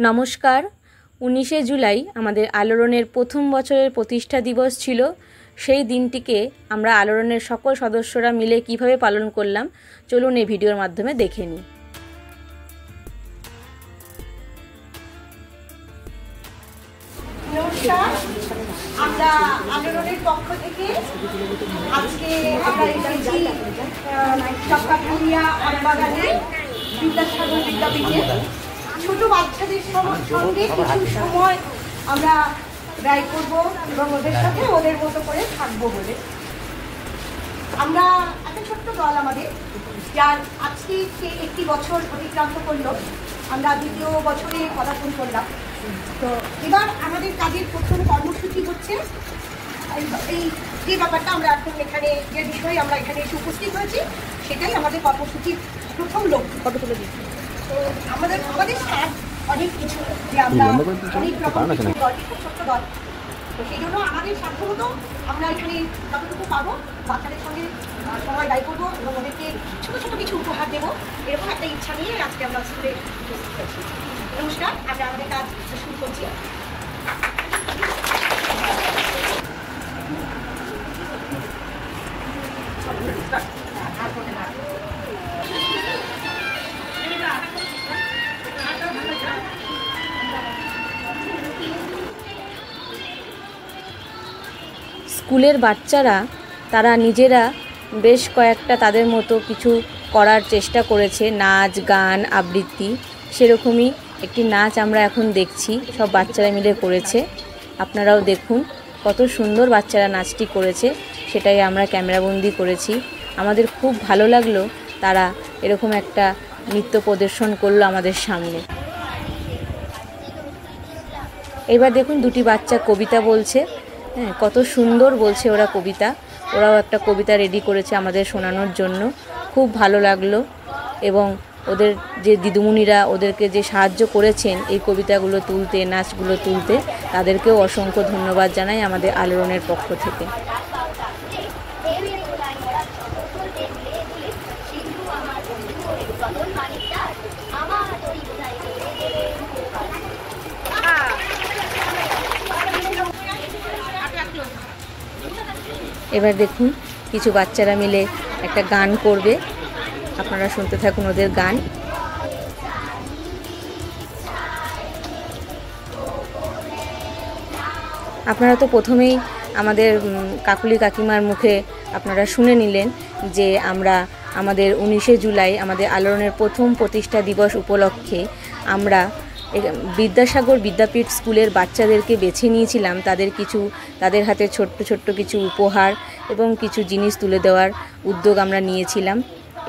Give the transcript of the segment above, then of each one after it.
নমস্কার। 19শে জুলাই আমাদের আলোড়নের প্রথম বছরের প্রতিষ্ঠা দিবস ছিল। সেই দিনটিকে আমরা আলোড়নের সকল সদস্যরা মিলে কিভাবে পালন করলাম চলুন এই ভিডিওর মাধ্যমে দেখে নিই। নমস্কার, আমরা আলোড়নের পক্ষ থেকে আজকে আমরা এসেছি চক্কাপুরিয়া আমবাগানে বিদ্যাসাগর বিদ্যাপীঠে ছোট বাচ্চাদের সঙ্গে কিছু সময় আমরা ব্যয় করব এবং ওদের সাথে ওদের মতো করে থাকবো বলে আমরা একটা ছোট্ট দল আমাদের, যার আজকে একটি বছর অতিক্রান্ত করলো। আমরা দ্বিতীয় বছরে পদার্পণ করলাম। তো এবার আমাদের কাজের প্রথম কর্মসূচি হচ্ছে এই যে ব্যাপারটা আমরা এখন এখানে যে বিষয়ে আমরা এখানে এসে উপস্থিত হয়েছি সেটাই আমাদের কর্মসূচির প্রথম লক্ষ্য। ফটো তুলে দিচ্ছি। তো আমাদের স্যার অনেক কিছু যে আমরা অনেক রকম খুব ছোট্ট দল, তো সেই জন্য আমাদের সাধ্যমতো আমরা এখানে যতটুকু পাবো বাচ্চাদের সঙ্গে সময় ব্যয় করবো এবং ওদেরকে ছোটো ছোটো কিছু উপহার দেবো, এরকম একটা ইচ্ছা নিয়ে আজকে আমরা স্কুলে উপস্থিত হয়েছি। নমস্কার, আমরা আমাদের কাজ শুরু করছি। স্কুলের বাচ্চারা তারা নিজেরা বেশ কয়েকটা তাদের মতো কিছু করার চেষ্টা করেছে, নাচ গান আবৃত্তি। সেরকমই একটি নাচ আমরা এখন দেখছি, সব বাচ্চারা মিলে করেছে। আপনারাও দেখুন কত সুন্দর বাচ্চারা নাচটি করেছে, সেটাই আমরা ক্যামেরাবন্দি করেছি। আমাদের খুব ভালো লাগলো তারা এরকম একটা নৃত্য প্রদর্শন করলো আমাদের সামনে। এবার দেখুন দুটি বাচ্চা কবিতা বলছে। হ্যাঁ, কত সুন্দর বলছে ওরা কবিতা। ওরাও একটা কবিতা রেডি করেছে আমাদের শোনানোর জন্য। খুব ভালো লাগলো এবং ওদের যে দিদিমণিরা ওদেরকে যে সাহায্য করেছেন এই কবিতাগুলো তুলতে, নাচগুলো তুলতে, তাদেরকেও অসংখ্য ধন্যবাদ জানাই আমাদের আলোড়নের পক্ষ থেকে। এবার দেখুন কিছু বাচ্চারা মিলে একটা গান করবে, আপনারা শুনতে থাকুন ওদের গান। আপনারা তো প্রথমেই আমাদের কাকুলি কাকিমার মুখে আপনারা শুনে নিলেন যে আমরা আমাদের 19শে জুলাই আমাদের আলোড়নের প্রথম প্রতিষ্ঠা দিবস উপলক্ষে আমরা বিদ্যাসাগর বিদ্যাপীঠ স্কুলের বাচ্চাদেরকে বেছে নিয়েছিলাম। তাদের হাতে ছোট্ট ছোট্ট কিছু উপহার এবং কিছু জিনিস তুলে দেওয়ার উদ্যোগ আমরা নিয়েছিলাম।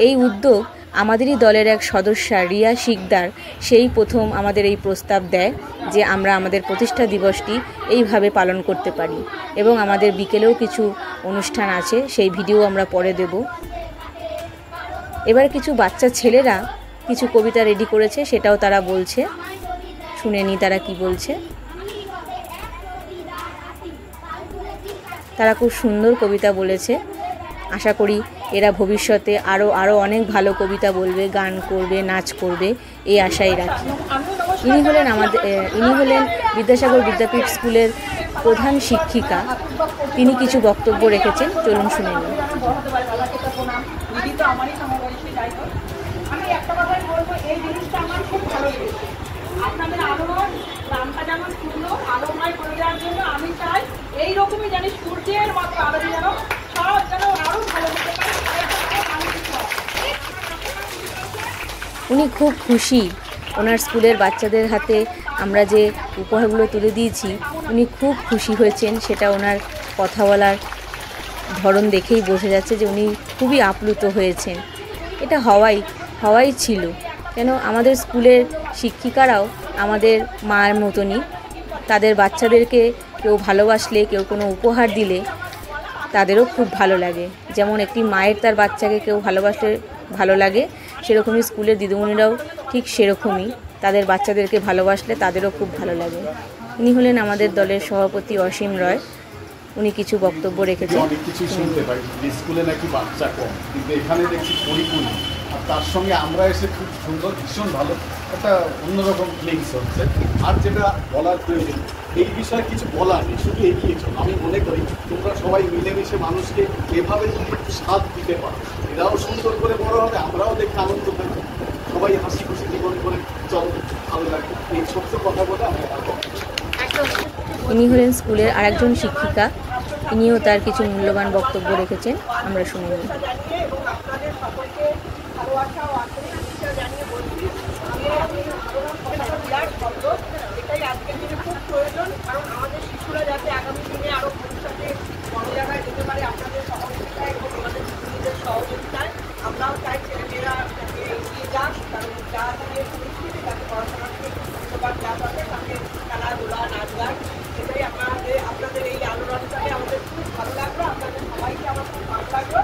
এই উদ্যোগ আমাদেরই দলের এক সদস্যা রিয়া শিকদার সেই প্রথম আমাদের এই প্রস্তাব দেয় যে আমরা আমাদের প্রতিষ্ঠা দিবসটি এইভাবে পালন করতে পারি, এবং আমাদের বিকেলেও কিছু অনুষ্ঠান আছে, সেই ভিডিও আমরা পরে দেব। এবার কিছু বাচ্চা ছেলেরা কিছু কবিতা রেডি করেছে, সেটাও তারা বলছে, শুনে নি তারা কি বলছে। তারা খুব সুন্দর কবিতা বলেছে। আশা করি এরা ভবিষ্যতে আরও অনেক ভালো কবিতা বলবে, গান করবে, নাচ করবে, এই আশাই রাখি। ইনি হলেন বিদ্যাসাগর বিদ্যাপীঠ স্কুলের প্রধান শিক্ষিকা। তিনি কিছু বক্তব্য রেখেছেন, চলুন শুনে নিন। আমি একটা কথাই বলবো, এই জিনিসটা আমার খুব ভালো লেগেছে। আপনাদের আলোড়ন নামটা যেমন সুন্দর আলোময় করে দেওয়ার জন্য আমি চাই এইরকমই যেন সূর্যের মতো আলো যেন সব যেন আরো ভালো হতে পারে। উনি খুব খুশি, ওনার স্কুলের বাচ্চাদের হাতে আমরা যে উপহারগুলো তুলে দিয়েছি উনি খুব খুশি হয়েছেন। সেটা ওনার কথা বলার ধরন দেখেই বোঝা যাচ্ছে যে উনি খুবই আপ্লুত হয়েছেন। এটা হওয়াই ছিল, কেন আমাদের স্কুলের শিক্ষিকারাও আমাদের মায়ের মতনই। তাদের বাচ্চাদেরকে কেউ ভালোবাসলে, কেউ কোনো উপহার দিলে তাদেরও খুব ভালো লাগে। যেমন একটি মায়ের তার বাচ্চাকে কেউ ভালোবাসলে ভালো লাগে, সেরকমই স্কুলের দিদিমণিরাও ঠিক সেরকমই তাদের বাচ্চাদেরকে ভালোবাসলে তাদেরও খুব ভালো লাগে। ইনি হলেন আমাদের দলের সভাপতি অসীম রয়। উনি কিছু বক্তব্য রেখেছেন। অনেক কিছু শুনতে পাই স্কুলে নাকি বাচ্চা কম, কিন্তু এখানে দেখছি পরিপূর্ণ আর তার সঙ্গে আমরা এসে খুব সুন্দর, ভীষণ ভালো একটা অন্যরকম ফিলিংস হচ্ছে। আর যেটা বলার প্রয়োজন, এই বিষয়ে কিছু বলার নেই, শুধু এগিয়ে চলো। আমি মনে করি তোমরা সবাই মিলেমিশে মানুষকে এভাবে যদি একটু সাথ দিতে পারো, এরাও সুন্দর করে বড় হবে, আমরাও দেখে আনন্দ পাই, সবাই হাসি খুশি জীবন করে চলো, ভালো লাগবে। এই ছোট্ট কথা বলে আমি ইনি হলেন স্কুলের আরেকজন শিক্ষিকা, ইনিও তার কিছু মূল্যবান বক্তব্য রেখেছেন, আমরা শুনে নিই। এবং আপনাদের সকলকে ভালোবাসা ও আন্তরিকতা জানিয়ে বলছি, বিরাট শব্দ, এটাই আজকের দিনে খুব প্রয়োজন। কারণ আমাদের শিশুরা যাতে আগামী দিনে আরও ভবিষ্যতে বড় জায়গায় যেতে পারে আপনাদের সহযোগিতায় এবং আমাদের শিশুদের সহযোগিতায়। আমরাও চাই ছেলেমেয়েরা যাতে এগিয়ে যাক, কারণ যা দিয়ে পরিস্থিতি তাকে পড়াশোনার থেকে ধন্যবাদ যা পাবে তাকে খেলাধুলা, নাচ গান, সেটাই আপনাদের এই আলোচনাটায় আমাদের খুব ভালো লাগলো। আপনাদের সবাইকে আমার খুব ভালো লাগলো।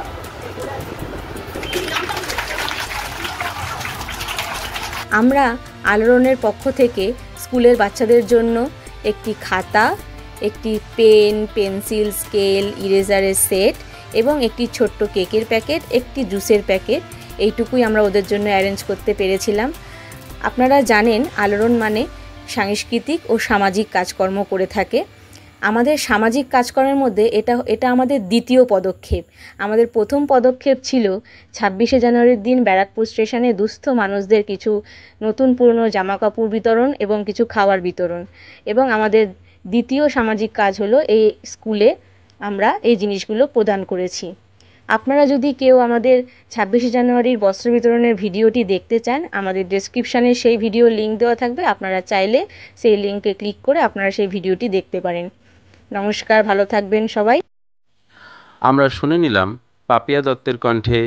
আমরা আলোড়নের পক্ষ থেকে স্কুলের বাচ্চাদের জন্য একটি খাতা, একটি পেন, পেন্সিল, স্কেল, ইরেজারের সেট এবং একটি ছোট্ট কেকের প্যাকেট, একটি জুসের প্যাকেট, এইটুকুই আমরা ওদের জন্য অ্যারেঞ্জ করতে পেরেছিলাম। আপনারা জানেন আলোড়ন মানে সাংস্কৃতিক ও সামাজিক কাজকর্ম করে থাকে। আমাদের সামাজিক কাজকর্মের মধ্যে এটা আমাদের দ্বিতীয় পদক্ষেপ। আমাদের প্রথম পদক্ষেপ ছিল 26শে জানুয়ারির দিন ব্যারাকপুর স্টেশনে দুস্থ মানুষদের কিছু নতুন পুরনো জামাকাপড় বিতরণ এবং কিছু খাবার বিতরণ, এবং আমাদের দ্বিতীয় সামাজিক কাজ হলো এই স্কুলে আমরা এই জিনিসগুলো প্রদান করেছি। আপনারা যদি কেউ আমাদের 26শে জানুয়ারির বস্ত্র বিতরণের ভিডিওটি দেখতে চান, আমাদের ডেসক্রিপশানে সেই ভিডিও লিঙ্ক দেওয়া থাকবে, আপনারা চাইলে সেই লিঙ্কে ক্লিক করে আপনারা সেই ভিডিওটি দেখতে পারেন। নমস্কার, ভালো থাকবেন সবাই। আমরা শুনে নিলাম পাপিয়া দত্তের কণ্ঠে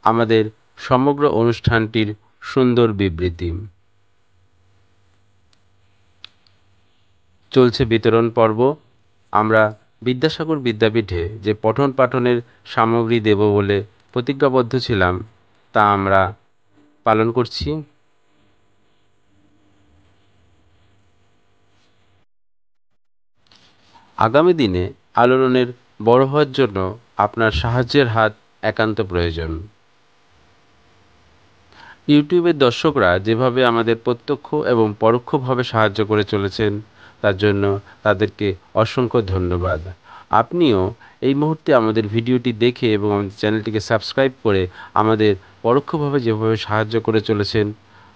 আমাদের সমগ্র অনুষ্ঠানটির সুন্দর বিবৃতি। চলছে বিতরণ পর্ব। আমরা বিদ্যাসাগর বিদ্যাপীঠে যে পঠন পাঠনের সামগ্রী দেব বলে প্রতিজ্ঞাবদ্ধ ছিলাম তা আমরা পালন করছি। আগামী দিনে আলোড়নের বড় হওয়ার জন্য আপনার সাহায্যের হাত একান্ত প্রয়োজন। ইউটিউবের দর্শকরা যেভাবে আমাদের প্রত্যক্ষ এবং পরোক্ষভাবে সাহায্য করে চলেছেন তার জন্য তাদেরকে অসংখ্য ধন্যবাদ। আপনিও এই মুহূর্তে আমাদের ভিডিওটি দেখে এবং আমাদের চ্যানেলটিকে সাবস্ক্রাইব করে আমাদের পরোক্ষভাবে যেভাবে সাহায্য করে চলেছেন,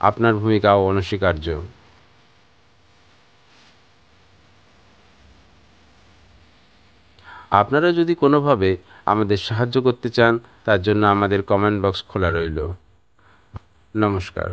আপনার ভূমিকাও অনস্বীকার্য। আপনারা যদি কোনোভাবে আমাদের সাহায্য করতে চান তার জন্য আমাদের কমেন্ট বক্স খোলা রইল। নমস্কার।